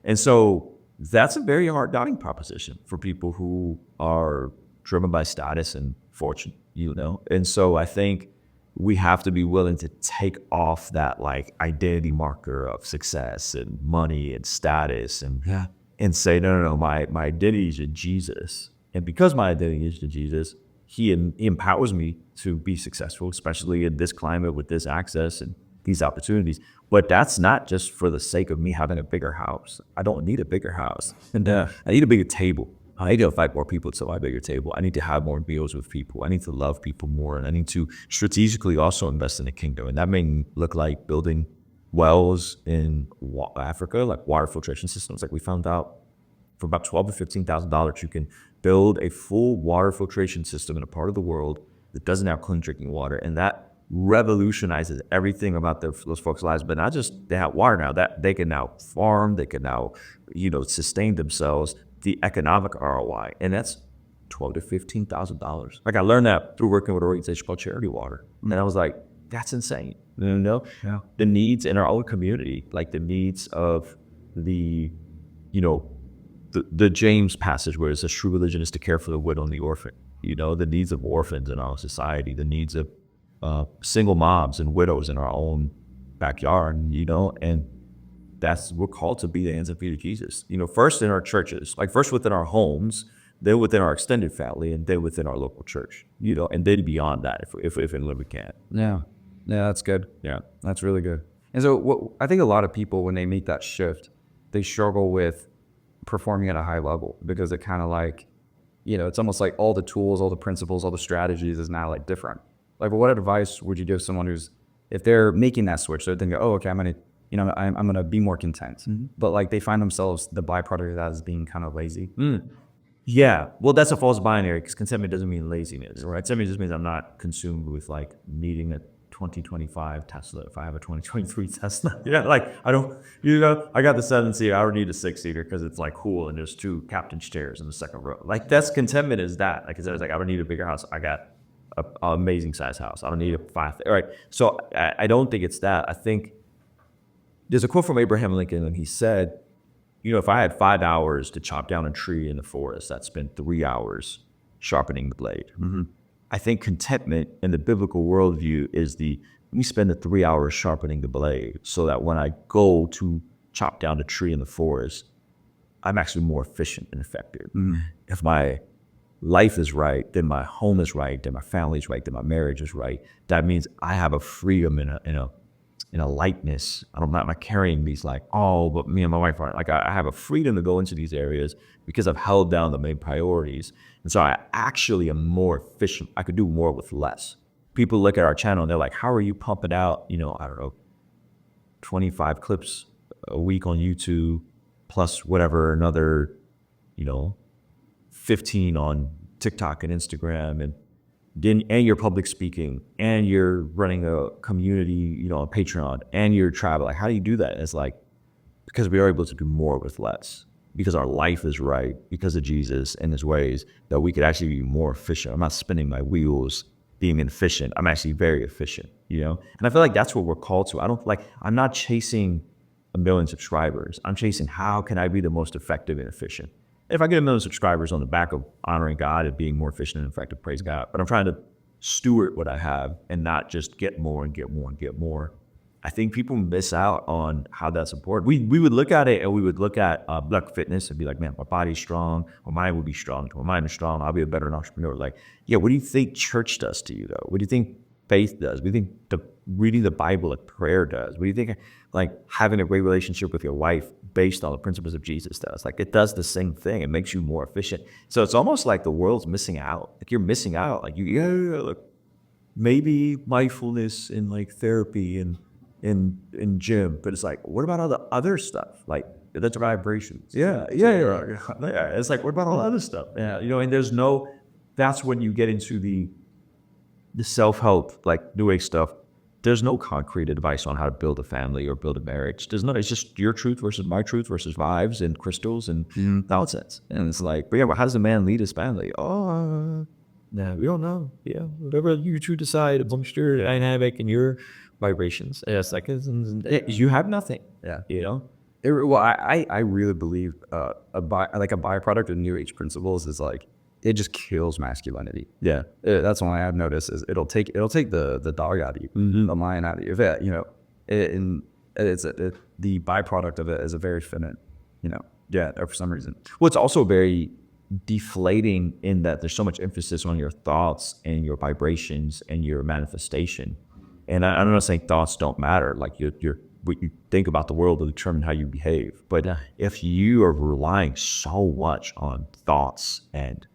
And so that's a very hard value proposition for people who are driven by status and fortune, And so I think we have to be willing to take off that identity marker of success and money and status and say, no, my identity is in Jesus. And because my identity is in Jesus, he empowers me to be successful, especially in this climate with this access and these opportunities. But that's not just for the sake of me having a bigger house. I don't need a bigger house. And I need a bigger table. I need to invite more people to my bigger table. I need to have more meals with people. I need to love people more. And I need to strategically also invest in the kingdom. And that may look like building wells in Africa, like water filtration systems. We found out for about $12,000 to $15,000, you can build a full water filtration system in a part of the world that doesn't have clean drinking water. And that revolutionizes everything about those folks' lives. But not just they have water now, that they can now farm, they can now, sustain themselves, the economic ROI. And that's $12,000 to $15,000. I learned that through working with an organization called Charity Water. And I was like, that's insane. Yeah. The needs in our own community, the needs of the James passage where it says true religion is to care for the widow and the orphan, the needs of orphans in our society, the needs of single moms and widows in our own backyard, and we're called to be the hands and feet of Jesus, first in our churches, first within our homes, then within our extended family, and then within our local church, and then beyond that if and when we can. Yeah. Yeah, that's good. Yeah. That's really good. And so I think a lot of people, when they make that shift, they struggle with performing at a high level, because it kind of like, it's almost like all the tools, all the principles, all the strategies is now like different. Like, what advice would you give someone who's, if they're making that switch, they're thinking, oh, okay, I'm gonna be more content, but like they find themselves, the byproduct of that is being kind of lazy. Yeah, well, that's a false binary because contentment doesn't mean laziness, right? Contentment just means I'm not consumed with like needing a 2025 Tesla if I have a 2023 Tesla. Yeah, like I don't, I got the 7-seater, I don't need a 6-seater because it's like cool and there's 2 captain's chairs in the second row. Like that's contentment is that. Like it's like I don't need a bigger house. I got an amazing size house. I don't need a 5. All right, so I don't think it's that. I think there's a quote from Abraham Lincoln and he said, if I had 5 hours to chop down a tree in the forest, I'd spend 3 hours sharpening the blade. I think contentment in the biblical worldview is let me spend the 3 hours sharpening the blade so that when I go to chop down the tree in the forest, I'm actually more efficient and effective. If my life is right, then my home is right, then my family is right, then my marriage is right. That means I have a freedom in a lightness. I'm not carrying these like, oh, but me and my wife aren't. Like I have a freedom to go into these areas because I've held down the main priorities. And so I actually am more efficient. I could do more with less. People look at our channel and they're like, how are you pumping out, I don't know, 25 clips a week on YouTube plus whatever, another, 15 on TikTok and Instagram and you're public speaking and you're running a community, on Patreon and you're traveling. Like, how do you do that? It's like, because we are able to do more with less, because our life is right, because of Jesus and his ways, that we could actually be more efficient. I'm not spinning my wheels being inefficient. I'm actually very efficient, And I feel like that's what we're called to. I'm not chasing a million subscribers. I'm chasing how can I be the most effective and efficient. If I get a million subscribers on the back of honoring God and being more efficient and effective, praise God. But I'm trying to steward what I have and not just get more and get more and get more. I think people miss out on how that's important. We would look at it and we would look at like fitness and be like, man, my body's strong, my mind will be strong. If my mind is strong, I'll be a better entrepreneur. Like, yeah, what do you think church does to you though? What do you think faith does? What do you think reading the Bible and prayer does? What do you think like having a great relationship with your wife based on the principles of Jesus does? Like it does the same thing. It makes you more efficient. So it's almost like the world's missing out. Like you're missing out. Like look, maybe mindfulness in like therapy and in gym, but it's like, what about all the other stuff? Like That's vibrations. yeah. It's like, what about all the other stuff? Yeah, and that's when you get into the self-help, like New Age stuff. There's no concrete advice on how to build a family or build a marriage. It's just your truth versus my truth versus vibes and crystals and nonsense. And it's like, but yeah, well, how does a man lead his family? Oh, no, we don't know. Yeah, whatever you two decide amongst your dynamic and your vibrations. It's like, you have nothing. Yeah. Well, I really believe a byproduct of New Age principles is like, it just kills masculinity. Yeah. That's one I've noticed is it'll take the dog out of you, the lion out of you. The byproduct of it is a very feminine, for some reason. Well, it's also very deflating in that there's so much emphasis on your thoughts and your vibrations and your manifestation. And I'm not saying thoughts don't matter. Like what you think about the world will determine how you behave. But if you are relying so much on thoughts and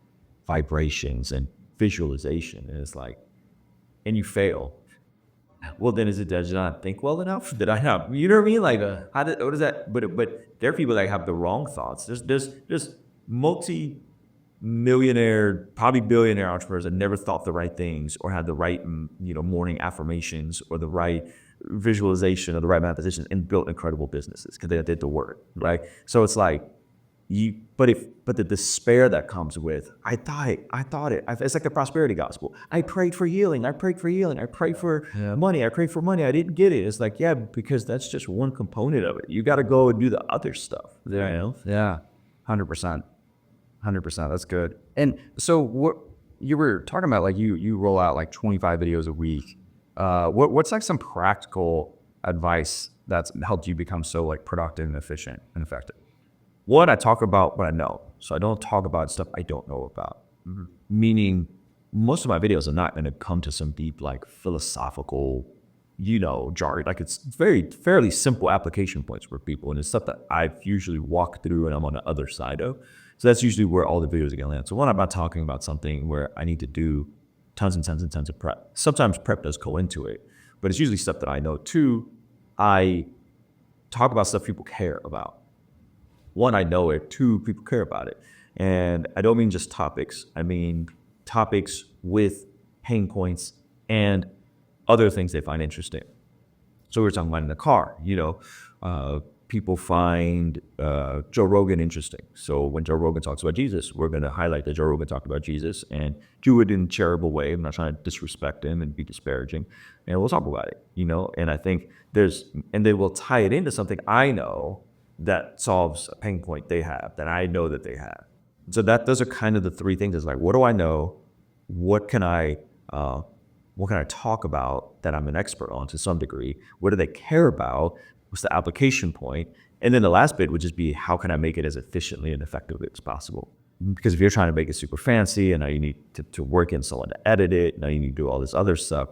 vibrations and visualization, and it's like, and you fail, well, then did I not think well enough? Did I not, you know what I mean? Like, what is that? But there are people that have the wrong thoughts. There's multi-millionaire, probably billionaire entrepreneurs that never thought the right things or had the right, morning affirmations or the right visualization or the right manifestation and built incredible businesses because they did the work, right? So it's like, but the despair that comes with, I thought it. It's like the prosperity gospel. I prayed for healing. I prayed for money. I prayed for money. I didn't get it. It's like, yeah, because that's just one component of it. You got to go and do the other stuff. Yeah, 100%. That's good. And so what you were talking about, like you roll out like 25 videos a week. What's like some practical advice that's helped you become so like productive and efficient and effective? One, I talk about what I know. So I don't talk about stuff I don't know about. Meaning most of my videos are not going to come to some deep, like philosophical jarred. Like it's fairly simple application points for people, and it's stuff that I've usually walked through and I'm on the other side of. So that's usually where all the videos are gonna land. So one, I'm not talking about something where I need to do tons and tons and tons of prep. Sometimes prep does go into it, but it's usually stuff that I know. Two, I talk about stuff people care about. One, I know it. Two, people care about it. And I don't mean just topics. I mean topics with pain points and other things they find interesting. So we were talking about in the car, people find Joe Rogan interesting. So when Joe Rogan talks about Jesus, we're going to highlight that Joe Rogan talked about Jesus and do it in a charitable way. I'm not trying to disrespect him and be disparaging. And we'll talk about it, and I think and they will tie it into something I know that solves a pain point they have, that I know that they have. So those are kind of the three things. It's like, what do I know? What can I talk about that I'm an expert on to some degree? What do they care about? What's the application point? And then the last bit would just be, how can I make it as efficiently and effectively as possible? Because if you're trying to make it super fancy and now you need to work in someone to edit it, now you need to do all this other stuff,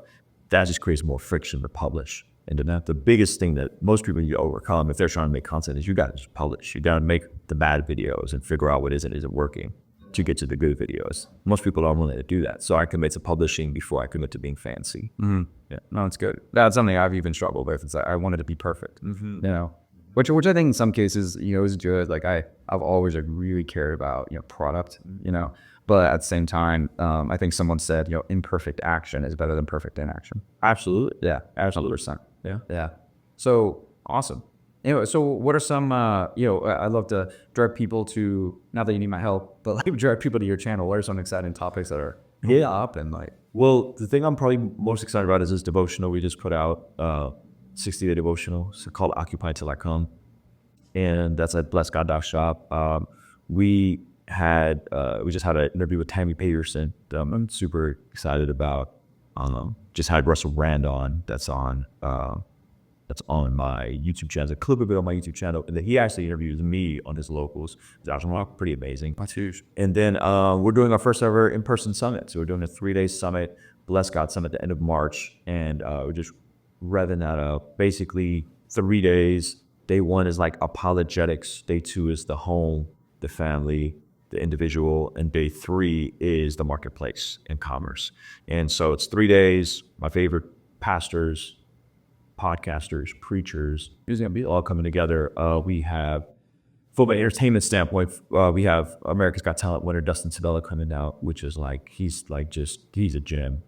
that just creates more friction to publish. And the biggest thing that most people need to overcome if they're trying to make content is you got to just publish. You got to make the bad videos and figure out what isn't working to get to the good videos. Most people aren't willing to do that. So I commit to publishing before I commit to being fancy. Mm-hmm. Yeah, no, it's good. That's something I've even struggled with. It's like I wanted to be perfect, which I think in some cases, is good. Like I've always really cared about, product, but at the same time, I think someone said, imperfect action is better than perfect inaction. Absolutely. Yeah, Absolutely. 100%. Yeah. Yeah. So awesome. Anyway, so what are some, I'd love to direct people to, not that you need my help, but like direct people to your channel. What are some exciting topics that are up and like? Well, the thing I'm probably most excited about is this devotional we just put out, 60-day devotional. It's called Occupy Till I Come. And that's at blessgod.shop. We just had an interview with Tammy Peterson. I'm super excited about. Just had Russell Brand on. That's on my YouTube channel. There's a clip of it on my YouTube channel. And then he actually interviews me on his locals. It's actually pretty amazing. That's huge. And then we're doing our first ever in-person summit. So we're doing a 3-day summit, Bless God Summit at the end of March. And we're just revving that up. Basically, 3 days. Day 1 is like apologetics. Day 2 is the home, the family, the individual. And day 3 is the marketplace and commerce. And so it's 3 days. My favorite pastors, podcasters, preachers, all coming together. We have, from an entertainment standpoint, we have America's Got Talent winner Dustin Sabella coming out, which is like, he's a gem.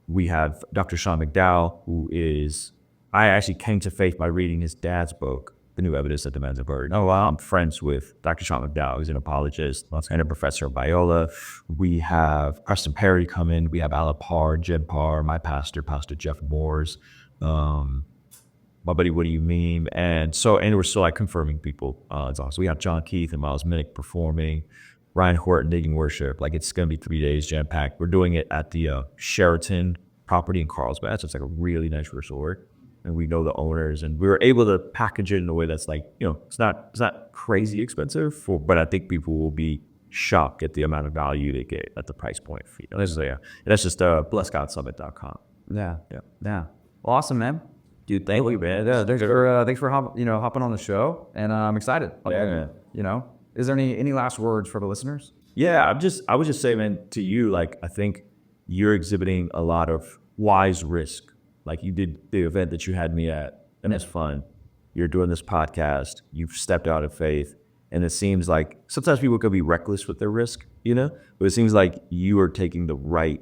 We have Dr. Sean McDowell, who is, I actually came to faith by reading his dad's book, The New Evidence That Demands a Verdict. Oh, wow. I'm friends with Dr. Sean McDowell, who's an apologist and a professor of Biola. We have Preston Perry coming. We have Ala Parr, Jed Parr, my pastor, Pastor Jeff Moores. My buddy, what do you mean? And we're still like confirming people. It's awesome. We have John Keith and Miles Minnick performing, Ryan Horton leading worship. Like it's going to be 3 days jam packed. We're doing it at the Sheraton property in Carlsbad. So it's like a really nice resort. And we know the owners, and we were able to package it in a way that's like, it's not crazy expensive, but I think people will be shocked at the amount of value they get at the price point. So yeah, that's just blessgodsummit.com. Yeah. Well, awesome, man. Dude, thank you, man. Yeah, thanks for hopping on the show, and I'm excited. Yeah, man. Is there any last words for the listeners? Yeah, I would just say, man, to you, like I think you're exhibiting a lot of wise risk. Like you did the event that you had me at, and it's fun. You're doing this podcast. You've stepped out of faith, and it seems like sometimes people could be reckless with their risk, but it seems like you are taking the right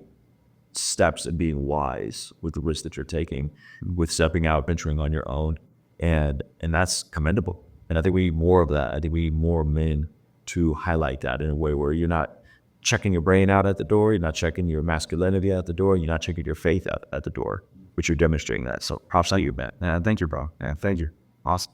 steps and being wise with the risk that you're taking, with stepping out, venturing on your own, and that's commendable. And I think we need more of that. I think we need more men to highlight that in a way where you're not checking your brain out at the door, you're not checking your masculinity out the door, you're not checking your faith out at the door, which you're demonstrating that. So props to you, man. Yeah, thank you, bro. Yeah, thank you. Awesome.